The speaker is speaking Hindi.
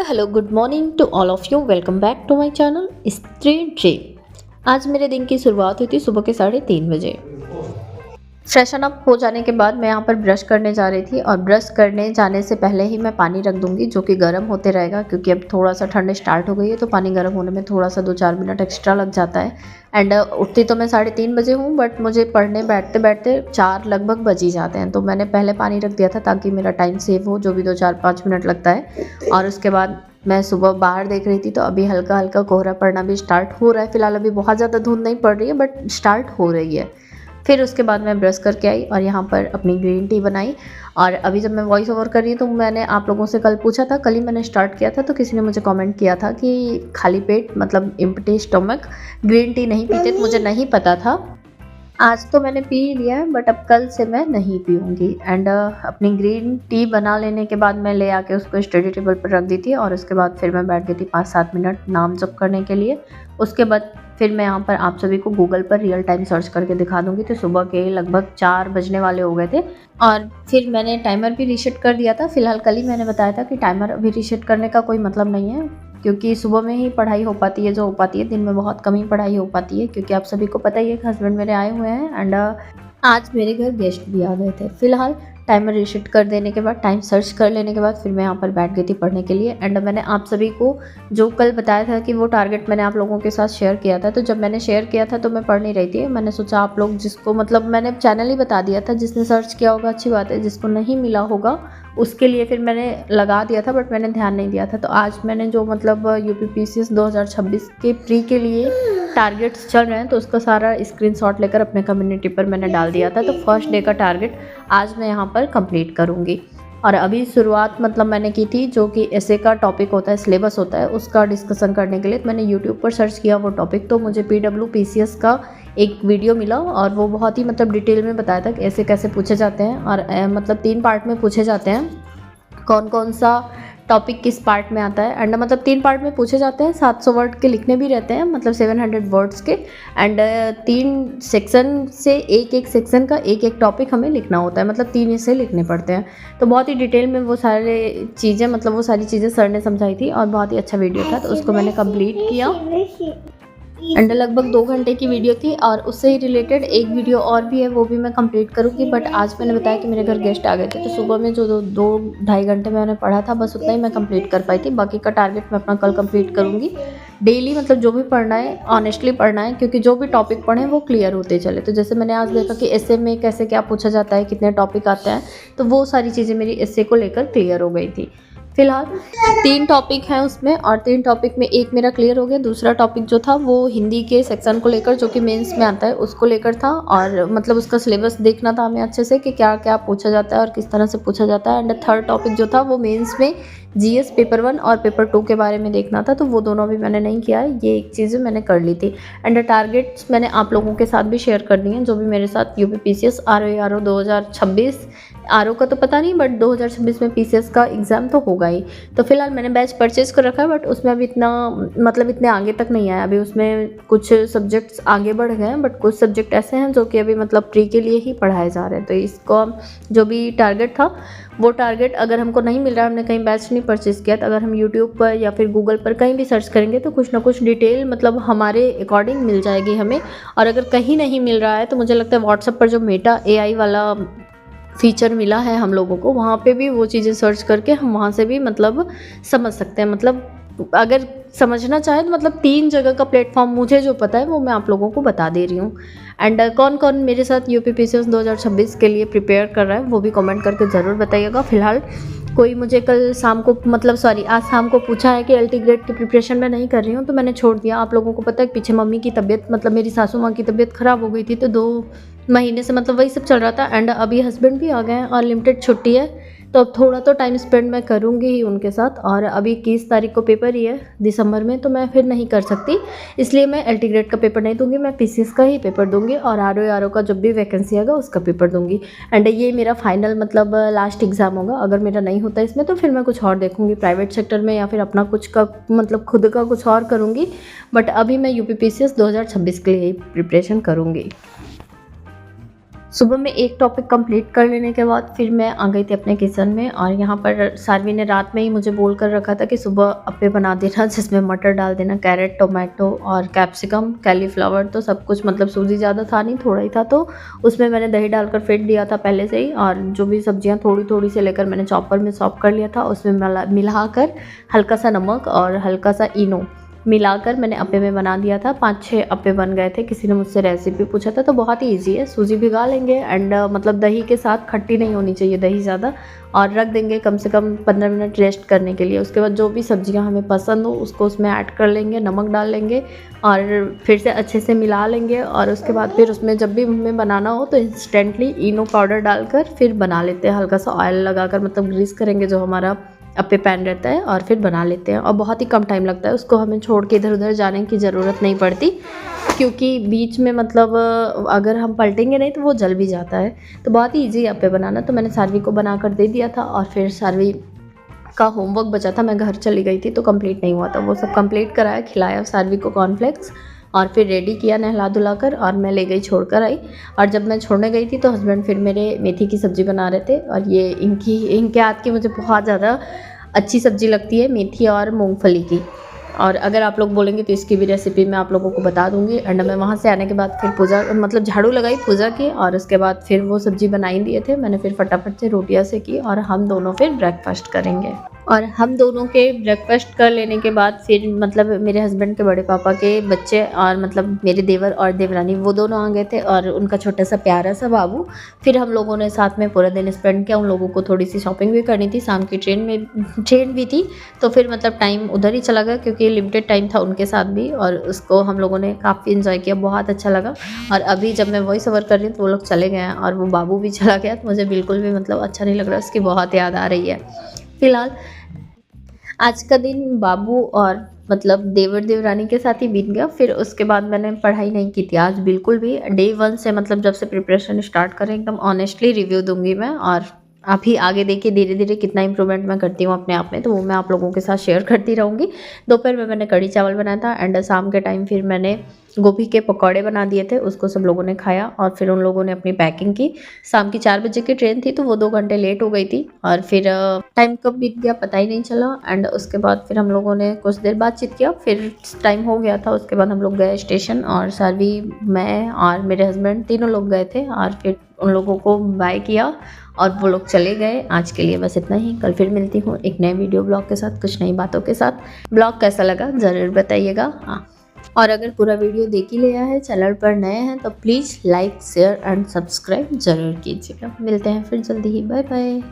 Hello good morning to all of you. Welcome back to my channel street dream. आज मेरे दिन की शुरुआत हुई थी सुबह के 3:30 बजे। फ्रेशन अप हो जाने के बाद मैं यहाँ पर ब्रश करने जा रही थी और ब्रश करने जाने से पहले ही मैं पानी रख दूँगी जो कि गर्म होते रहेगा, क्योंकि अब थोड़ा सा ठंड स्टार्ट हो गई है तो पानी गर्म होने में थोड़ा सा 2-4 मिनट एक्स्ट्रा लग जाता है। एंड उठती तो मैं 3:30 बजे हूँ, बट मुझे पढ़ने बैठते बैठते 4 लगभग बज ही जाते हैं, तो मैंने पहले पानी रख दिया था ताकि मेरा टाइम सेव हो, जो भी 2-4-5 मिनट लगता है। और उसके बाद मैं सुबह बाहर देख रही थी तो अभी हल्का हल्का कोहरा पड़ना भी स्टार्ट हो रहा है। फिलहाल अभी बहुत ज़्यादा धुंध नहीं पड़ रही है, बट स्टार्ट हो रही है। फिर उसके बाद मैं ब्रश करके आई और यहाँ पर अपनी ग्रीन टी बनाई। और अभी जब मैं वॉइस ओवर कर रही हूँ तो मैंने आप लोगों से कल पूछा था, कल ही मैंने स्टार्ट किया था, तो किसी ने मुझे कमेंट किया था कि खाली पेट मतलब एम्प्टी स्टमक ग्रीन टी नहीं पीते, तो मुझे नहीं पता था। आज तो मैंने पी लिया है, बट अब कल से मैं नहीं पीऊँगी। एंड अपनी ग्रीन टी बना लेने के बाद मैं ले आके उसको स्टडी टेबल पर रख दी थी और उसके बाद फिर मैं बैठ गई थी 5-7 मिनट नाम जप करने के लिए। उसके बाद फिर मैं यहाँ पर आप सभी को गूगल पर रियल टाइम सर्च करके दिखा दूँगी। तो सुबह के लगभग 4 बजने वाले हो गए थे और फिर मैंने टाइमर भी रीसेट कर दिया था। फिलहाल कल ही मैंने बताया था कि टाइमर अभी रीसेट करने का कोई मतलब नहीं है, क्योंकि सुबह में ही पढ़ाई हो पाती है जो हो पाती है, दिन में बहुत कम ही पढ़ाई हो पाती है, क्योंकि आप सभी को पता ही है कि हस्बैंड मेरे आए हुए हैं एंड आज मेरे घर गेस्ट भी आ गए थे। फिलहाल टाइमर रीसेट कर देने के बाद, टाइम सर्च कर लेने के बाद फिर मैं यहाँ पर बैठ गई थी पढ़ने के लिए। एंड मैंने आप सभी को जो कल बताया था कि वो टारगेट मैंने आप लोगों के साथ शेयर किया था, तो जब मैंने शेयर किया था तो मैं पढ़ नहीं रही थी। मैंने सोचा आप लोग जिसको मतलब मैंने चैनल ही बता दिया था, जिसने सर्च किया होगा अच्छी बात है, जिसको नहीं मिला होगा उसके लिए फिर मैंने लगा दिया था, बट मैंने ध्यान नहीं दिया था। तो आज मैंने जो मतलब यूपीपीसीएस 2026 के प्री के लिए टारगेट्स चल रहे हैं तो उसका सारा स्क्रीनशॉट लेकर अपने कम्युनिटी पर मैंने डाल दिया था। तो फर्स्ट डे का टारगेट आज मैं यहाँ पर कंप्लीट करूँगी। और अभी शुरुआत मतलब मैंने की थी जो कि ऐसे का टॉपिक होता है, सिलेबस होता है, उसका डिस्कशन करने के लिए। तो मैंने यूट्यूब पर सर्च किया वो टॉपिक, तो मुझे PWPCS का एक वीडियो मिला और वो बहुत ही मतलब डिटेल में बताया था कि ऐसे कैसे पूछे जाते हैं। और मतलब 3 पार्ट में पूछे जाते हैं, कौन कौन सा टॉपिक किस पार्ट में आता है। एंड मतलब 3 पार्ट में पूछे जाते हैं, 700 वर्ड के लिखने भी रहते हैं, मतलब 700 वर्ड्स के। एंड 3 सेक्शन से एक सेक्शन का एक टॉपिक हमें लिखना होता है, मतलब 3 ऐसे लिखने पड़ते हैं। तो बहुत ही डिटेल में वो सारे चीज़ें मतलब वो सारी चीज़ें सर ने समझाई थी और बहुत ही अच्छा वीडियो था, तो उसको मैंने कंप्लीट किया। एंड लगभग 2 घंटे की वीडियो थी और उससे ही रिलेटेड एक वीडियो और भी है, वो भी मैं कंप्लीट करूँगी। बट आज मैंने बताया कि मेरे घर गेस्ट आ गए थे, तो सुबह में जो 2-2.5 घंटे मैंने पढ़ा था बस उतना ही मैं कंप्लीट कर पाई थी। बाकी का टारगेट मैं अपना कल कंप्लीट करूँगी। डेली मतलब जो भी पढ़ना है ऑनेस्टली पढ़ना है, क्योंकि जो भी टॉपिक पढ़ें वो क्लियर होते चले। तो जैसे मैंने आज देखा कि एस्से में कैसे क्या पूछा जाता है, कितने टॉपिक आते हैं, तो वो सारी चीज़ें मेरी एस्से को लेकर क्लियर हो गई थी। फिलहाल 3 टॉपिक हैं उसमें और 3 टॉपिक में एक मेरा क्लियर हो गया। दूसरा टॉपिक जो था वो हिंदी के सेक्शन को लेकर, जो कि मेंस में आता है, उसको लेकर था। और मतलब उसका सिलेबस देखना था हमें अच्छे से कि क्या क्या पूछा जाता है और किस तरह से पूछा जाता है। एंड थर्ड टॉपिक जो था वो मेंस में जीएस पेपर 1 और पेपर 2 के बारे में देखना था, तो वो दोनों भी मैंने नहीं किया है, ये एक चीज़ मैंने कर ली थी। एंड टारगेट्स मैंने आप लोगों के साथ भी शेयर कर दिए हैं, जो भी मेरे साथ यूपीपीसीएस आरओ 2026 आरओ का तो पता नहीं, बट 2026 में पीसीएस का एग्ज़ाम तो होगा ही। तो फिलहाल मैंने बैच परचेज़ कर रखा है, बट उसमें अभी इतना मतलब इतने आगे तक नहीं आया। अभी उसमें कुछ सब्जेक्ट्स आगे बढ़ गए हैं, बट कुछ सब्जेक्ट ऐसे हैं जो कि अभी मतलब प्री के लिए ही पढ़ाए जा रहे हैं। तो इसको जो भी टारगेट था वो टारगेट अगर हमको नहीं मिल रहा है, हमने कहीं बैच नहीं परचेज़ किया, तो अगर हम यूट्यूब पर या फिर गूगल पर कहीं भी सर्च करेंगे तो कुछ ना कुछ डिटेल मतलब हमारे अकॉर्डिंग मिल जाएगी हमें। और अगर कहीं नहीं मिल रहा है तो मुझे लगता है व्हाट्सएप पर जो मेटा एआई वाला फीचर मिला है हम लोगों को, वहाँ पे भी वो चीज़ें सर्च करके हम वहाँ से भी मतलब समझ सकते हैं। मतलब अगर समझना चाहे तो मतलब 3 जगह का प्लेटफॉर्म मुझे जो पता है वो मैं आप लोगों को बता दे रही हूँ। एंड कौन कौन मेरे साथ यूपीपीसीएस 2026 के लिए प्रिपेयर कर रहा है वो भी कमेंट करके ज़रूर बताइएगा। फिलहाल कोई मुझे कल शाम को मतलब सॉरी आज शाम को पूछा है कि एलटी ग्रेड की प्रिपरेशन मैं नहीं कर रही हूँ, तो मैंने छोड़ दिया। आप लोगों को पता है पीछे मम्मी की तबीयत मतलब मेरी सासू माँ की तबीयत ख़राब हो गई थी, तो 2 महीने से मतलब वही सब चल रहा था। एंड अभी हस्बैंड भी आ गए हैं और लिमिटेड छुट्टी है, तो अब थोड़ा तो टाइम स्पेंड मैं करूँगी ही उनके साथ। और अभी 21 तारीख को पेपर ही है दिसंबर में, तो मैं फिर नहीं कर सकती, इसलिए मैं एलटी ग्रेड का पेपर नहीं दूंगी, मैं पीसीएस का ही पेपर दूंगी और आरओ का जब भी वैकेंसी आएगा उसका पेपर दूंगी। एंड ये मेरा फाइनल मतलब लास्ट एग्ज़ाम होगा। अगर मेरा नहीं होता इसमें तो फिर मैं कुछ और देखूँगी प्राइवेट सेक्टर में, या फिर अपना कुछ का मतलब खुद का कुछ और करूँगी। बट अभी मैं यूपीपीसीएस 2026 के लिए ही प्रिपरेशन करूँगी। सुबह में एक टॉपिक कंप्लीट कर लेने के बाद फिर मैं आ गई थी अपने किचन में, और यहाँ पर सारवी ने रात में ही मुझे बोल कर रखा था कि सुबह अप्पे बना देना, जिसमें मटर डाल देना, कैरेट, टोमेटो और कैप्सिकम, कैलीफ्लावर, तो सब कुछ मतलब सूजी ज़्यादा था नहीं, थोड़ा ही था, तो उसमें मैंने दही डालकर फेंट दिया था पहले से ही। और जो भी सब्जियाँ थोड़ी थोड़ी से लेकर मैंने चॉपर में चॉप कर लिया था, उसमें मिलाकर हल्का सा नमक और हल्का सा इनो मिलाकर मैंने अप्पे में बना दिया था। 5-6 अप्पे बन गए थे। किसी ने मुझसे रेसिपी पूछा था, तो बहुत ही इजी है। सूजी भिगा लेंगे एंड मतलब दही के साथ खट्टी नहीं होनी चाहिए दही ज़्यादा, और रख देंगे कम से कम 15 मिनट रेस्ट करने के लिए। उसके बाद जो भी सब्जियां हमें पसंद हो उसको उसमें ऐड कर लेंगे, नमक डाल लेंगे और फिर से अच्छे से मिला लेंगे। और उसके बाद फिर उसमें जब भी हमें बनाना हो तो इंस्टेंटली इनो पाउडर डालकर फिर बना लेते हैं, हल्का सा ऑयल लगाकर, मतलब ग्रीस करेंगे जो हमारा अप्पे पैन रहता है, और फिर बना लेते हैं। और बहुत ही कम टाइम लगता है, उसको हमें छोड़ के इधर उधर जाने की ज़रूरत नहीं पड़ती, क्योंकि बीच में मतलब अगर हम पलटेंगे नहीं तो वो जल भी जाता है। तो बहुत ही ईजी अप्पे बनाना। तो मैंने सारवी को बना कर दे दिया था, और फिर सारवी का होमवर्क बचा था, मैं घर चली गई थी तो कंप्लीट नहीं हुआ था, वो सब कंप्लीट कराया, खिलाया सारवी को कॉर्नफ्लेक्स, और फिर रेडी किया नहला धुला कर, और मैं ले गई छोड़ कर आई। और जब मैं छोड़ने गई थी तो हस्बैंड फिर मेरे मेथी की सब्ज़ी बना रहे थे, और ये इनके हाथ की मुझे बहुत ज़्यादा अच्छी सब्ज़ी लगती है, मेथी और मूंगफली की। और अगर आप लोग बोलेंगे तो इसकी भी रेसिपी मैं आप लोगों को बता दूंगी। एंड मैं वहाँ से आने के बाद फिर पूजा मतलब झाड़ू लगाई, पूजा की, और उसके बाद फिर वो सब्ज़ी बनाई दिए थे मैंने, फिर फटाफट से रोटियां से की, और हम दोनों फिर ब्रेकफास्ट करेंगे। और हम दोनों के ब्रेकफास्ट कर लेने के बाद फिर मतलब मेरे हस्बैंड के बड़े पापा के बच्चे और मतलब मेरे देवर और देवरानी वो दोनों आ गए थे, और उनका छोटा सा प्यारा सा बाबू। फिर हम लोगों ने साथ में पूरा दिन स्पेंड किया। उन लोगों को थोड़ी सी शॉपिंग भी करनी थी, शाम की ट्रेन भी थी, तो फिर मतलब टाइम उधर ही चला गया, क्योंकि लिमिटेड टाइम था उनके साथ भी, और उसको हम लोगों ने काफ़ी इन्जॉय किया, बहुत अच्छा लगा। और अभी जब मैं वॉइस ओवर कर रही हूँ तो वो लोग चले गए हैं, और वो बाबू भी चला गया, तो मुझे बिल्कुल भी मतलब अच्छा नहीं लग रहा, उसकी बहुत याद आ रही है। फिलहाल आज का दिन बाबू और मतलब देवर देवरानी के साथ ही बीत गया। फिर उसके बाद मैंने पढ़ाई नहीं की थी आज बिल्कुल भी। डे 1 से मतलब जब से प्रिपरेशन स्टार्ट करें एकदम ऑनेस्टली रिव्यू दूंगी मैं, और अभी आगे देखिए धीरे धीरे कितना इंप्रूवमेंट मैं करती हूँ अपने आप में, तो वो मैं आप लोगों के साथ शेयर करती रहूँगी। दोपहर में मैंने कढ़ी चावल बनाया था, एंड शाम के टाइम फिर मैंने गोभी के पकौड़े बना दिए थे, उसको सब लोगों ने खाया, और फिर उन लोगों ने अपनी पैकिंग की। शाम की 4 बजे की ट्रेन थी तो वो 2 घंटे लेट हो गई थी, और फिर टाइम कब बीत गया पता ही नहीं चला। एंड उसके बाद फिर हम लोगों ने कुछ देर बातचीत किया, फिर टाइम हो गया था। उसके बाद हम लोग गए स्टेशन, और सारवी, मैं और मेरे हस्बैंड तीनों लोग गए थे, और फिर उन लोगों को बाय किया और वो लोग चले गए। आज के लिए बस इतना ही। कल फिर मिलती हूँ एक नए वीडियो ब्लॉग के साथ, कुछ नई बातों के साथ। ब्लॉग कैसा लगा ज़रूर बताइएगा। हाँ, और अगर पूरा वीडियो देख ही लिया है, चैनल पर नए हैं तो please like, share and subscribe ज़रूर कीजिएगा। मिलते हैं फिर जल्दी ही। Bye bye.